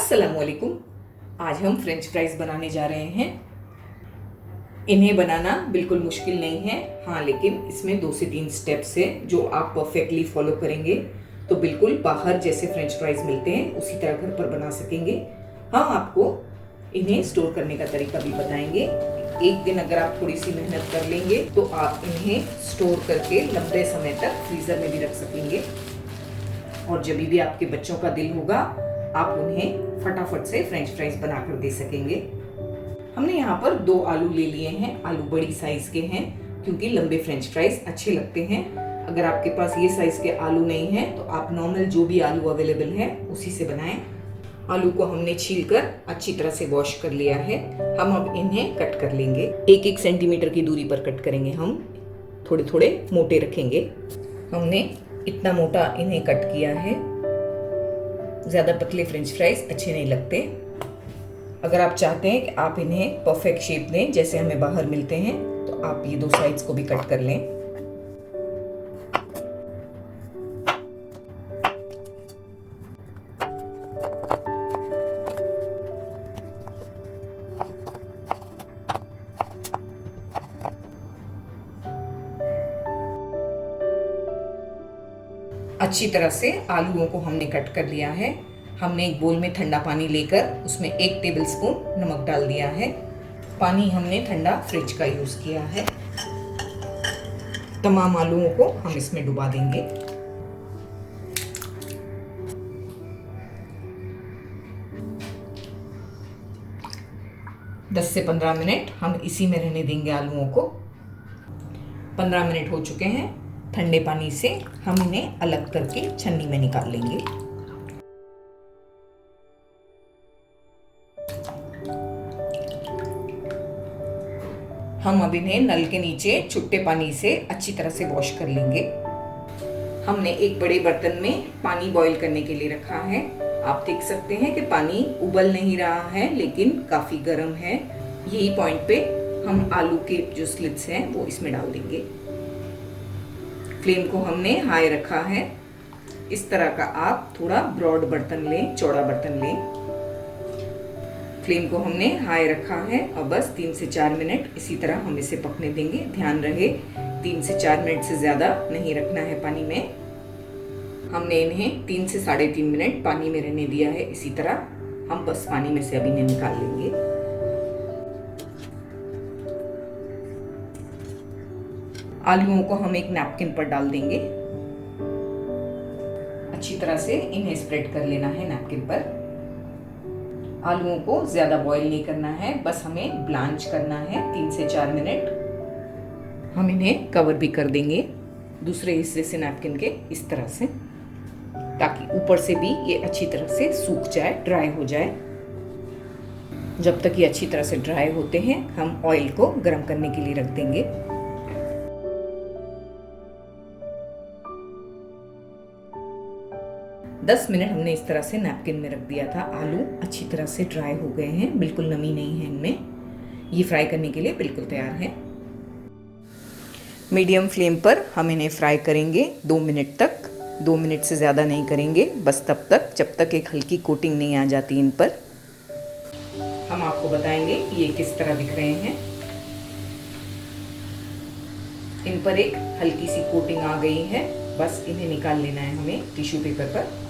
अस्सलामुअलैकुम। आज हम फ्रेंच फ्राइज़ बनाने जा रहे हैं। इन्हें बनाना बिल्कुल मुश्किल नहीं है, हाँ, लेकिन इसमें 2 से 3 स्टेप्स है जो आप परफेक्टली फॉलो करेंगे तो बिल्कुल बाहर जैसे फ्रेंच फ्राइज़ मिलते हैं उसी तरह घर पर बना सकेंगे। हम आपको इन्हें स्टोर करने का तरीका भी बताएंगे। एक दिन अगर आप थोड़ी सी मेहनत कर लेंगे तो आप इन्हें स्टोर करके लंबे समय तक फ्रीज़र में भी रख सकेंगे और जब भी आपके बच्चों का दिल होगा आप उन्हें फटाफट से फ्रेंच फ्राइज बनाकर दे सकेंगे। हमने यहाँ पर 2 आलू ले लिए हैं। आलू बड़ी साइज के हैं क्योंकि लंबे फ्रेंच फ्राइज अच्छे लगते हैं। अगर आपके पास ये साइज के आलू नहीं है तो आप नॉर्मल जो भी आलू अवेलेबल है उसी से बनाएं। आलू को हमने छीलकर अच्छी तरह से वॉश कर लिया है। हम अब इन्हें कट कर लेंगे। 1-1 सेंटीमीटर की दूरी पर कट करेंगे। हम थोड़े थोड़े मोटे रखेंगे। हमने इतना मोटा इन्हें कट किया है। ज़्यादा पतले फ्रेंच फ्राइज अच्छे नहीं लगते। अगर आप चाहते हैं कि आप इन्हें परफेक्ट शेप दें जैसे हमें बाहर मिलते हैं तो आप ये 2 साइड्स को भी कट कर लें। अच्छी तरह से आलूओं को हमने कट कर लिया है। हमने एक बोल में ठंडा पानी लेकर उसमें 1 टेबलस्पून नमक डाल दिया है। पानी हमने ठंडा फ्रिज का यूज़ किया है। तमाम आलूओं को हम इसमें डुबा देंगे। दस से 15 मिनट हम इसी में रहने देंगे आलूओं को। 15 मिनट हो चुके हैं। ठंडे पानी से हम इन्हें अलग करके छन्नी में निकाल लेंगे। हम अब इन्हें नल के नीचे छुट्टे पानी से अच्छी तरह से वॉश कर लेंगे। हमने एक बड़े बर्तन में पानी बॉईल करने के लिए रखा है। आप देख सकते हैं कि पानी उबल नहीं रहा है लेकिन काफी गर्म है। यही पॉइंट पे हम आलू के जो स्लिट्स हैं वो इसमें डाल देंगे। फ्लेम को हमने हाई रखा है। इस तरह का आप थोड़ा ब्रॉड बर्तन लें, चौड़ा बर्तन लें। फ्लेम को हमने हाई रखा है और बस 3 से 4 मिनट इसी तरह हम इसे पकने देंगे। ध्यान रहे 3 से 4 मिनट से ज़्यादा नहीं रखना है पानी में। हमने इन्हें 3 से 3.5 मिनट पानी में रहने दिया है। इसी तरह हम बस पानी में से अब इन्हें निकाल लेंगे। आलूओं को हम एक नैपकिन पर डाल देंगे। अच्छी तरह से इन्हें स्प्रेड कर लेना है नैपकिन पर। आलूओं को ज़्यादा बॉईल नहीं करना है, बस हमें ब्लांच करना है 3 से 4 मिनट। हम इन्हें कवर भी कर देंगे दूसरे हिस्से से नैपकिन के इस तरह से, ताकि ऊपर से भी ये अच्छी तरह से सूख जाए, ड्राई हो जाए। जब तक ये अच्छी तरह से ड्राई होते हैं हम ऑयल को गर्म करने के लिए रख देंगे। 10 मिनट हमने इस तरह से नैपकिन में रख दिया था। आलू अच्छी तरह से ड्राई हो गए हैं, बिल्कुल नमी नहीं है इनमें। ये फ्राई करने के लिए बिल्कुल तैयार है। मीडियम फ्लेम पर हम इन्हें फ्राई करेंगे 2 मिनट तक। 2 मिनट से ज़्यादा नहीं करेंगे, बस तब तक जब तक एक हल्की कोटिंग नहीं आ जाती इन पर। हम आपको बताएंगे ये किस तरह दिख रहे हैं। इन पर एक हल्की सी कोटिंग आ गई है। बस इन्हें निकाल लेना है हमें टिश्यू पेपर पर।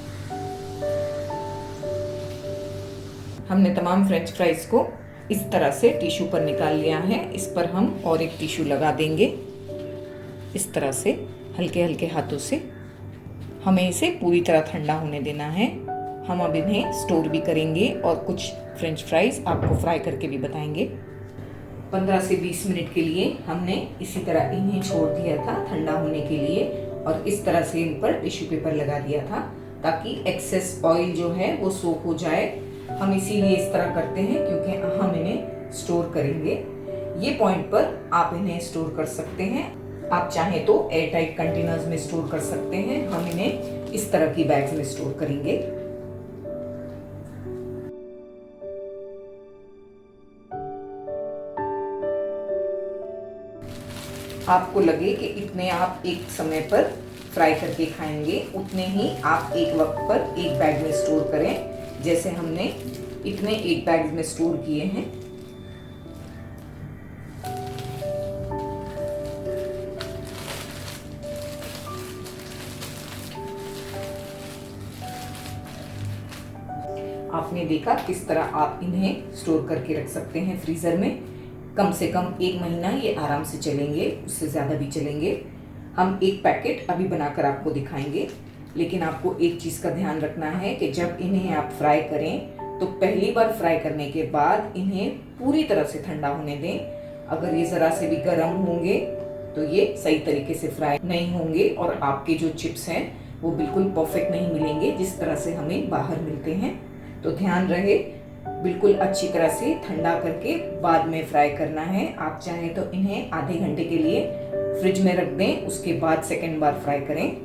हमने तमाम फ्रेंच फ्राइज को इस तरह से टिश्यू पर निकाल लिया है। इस पर हम और एक टिश्यू लगा देंगे इस तरह से हल्के हल्के हाथों से। हमें इसे पूरी तरह ठंडा होने देना है। हम अब इन्हें स्टोर भी करेंगे और कुछ फ्रेंच फ्राइज आपको फ्राई करके भी बताएंगे। 15 से 20 मिनट के लिए हमने इसी तरह इन्हें छोड़ दिया था ठंडा होने के लिए और इस तरह से इन पर टिश्यू पेपर लगा दिया था ताकि एक्सेस ऑयल जो है वो सोख हो जाए। हम इसीलिए इस तरह करते हैं क्योंकि हम इन्हें स्टोर करेंगे। ये पॉइंट पर आप इन्हें स्टोर कर सकते हैं। आप चाहें तो एयर टाइट कंटेनर्स में स्टोर कर सकते हैं। हम इन्हें इस तरह की बैग्स में स्टोर करेंगे। आपको लगे कि इतने आप एक समय पर फ्राई करके खाएंगे, उतने ही आप एक वक्त पर एक बैग में स्टोर करें। जैसे हमने इतने 8 बैग्स में स्टोर किए हैं। आपने देखा किस तरह आप इन्हें स्टोर करके रख सकते हैं फ्रीज़र में। कम से कम 1 महीना ये आराम से चलेंगे, उससे ज़्यादा भी चलेंगे। हम एक पैकेट अभी बनाकर आपको दिखाएंगे, लेकिन आपको एक चीज़ का ध्यान रखना है कि जब इन्हें आप फ्राई करें तो पहली बार फ्राई करने के बाद इन्हें पूरी तरह से ठंडा होने दें। अगर ये ज़रा से भी गर्म होंगे तो ये सही तरीके से फ्राई नहीं होंगे और आपके जो चिप्स हैं वो बिल्कुल परफेक्ट नहीं मिलेंगे जिस तरह से हमें बाहर मिलते हैं। तो ध्यान रहे, बिल्कुल अच्छी तरह से ठंडा करके बाद में फ्राई करना है। आप चाहें तो इन्हें आधे घंटे के लिए फ्रिज में रख दें, उसके बाद सेकेंड बार फ्राई करें।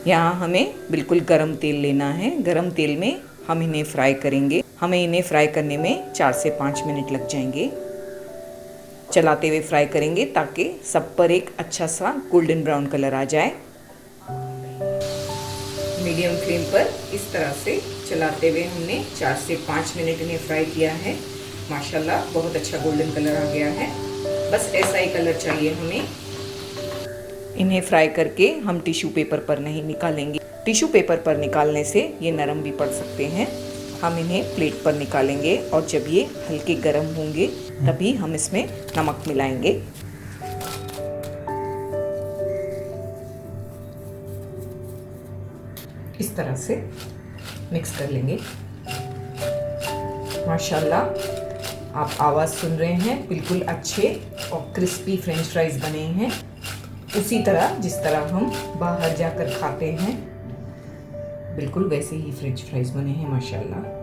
यहाँ हमें बिल्कुल गरम तेल लेना है। गरम तेल में हम इन्हें फ्राई करेंगे। हमें इन्हें फ्राई करने में 4 से 5 मिनट लग जाएंगे। चलाते हुए फ्राई करेंगे ताकि सब पर एक अच्छा सा गोल्डन ब्राउन कलर आ जाए। मीडियम फ्लेम पर इस तरह से चलाते हुए हमने 4 से 5 मिनट इन्हें फ्राई किया है। माशाल्लाह बहुत अच्छा गोल्डन कलर आ गया है। बस ऐसा ही कलर चाहिए हमें। इन्हें फ्राई करके हम टिश्यू पेपर पर नहीं निकालेंगे। टिश्यू पेपर पर निकालने से ये नरम भी पड़ सकते हैं। हम इन्हें प्लेट पर निकालेंगे और जब ये हल्के गर्म होंगे तभी हम इसमें नमक मिलाएंगे। इस तरह से मिक्स कर लेंगे। माशाल्लाह आप आवाज़ सुन रहे हैं, बिल्कुल अच्छे और क्रिस्पी फ्रेंच फ्राइज बने हैं, उसी तरह जिस तरह हम बाहर जाकर खाते हैं, बिल्कुल वैसे ही फ्रेंच फ्राइज बने हैं माशाल्लाह।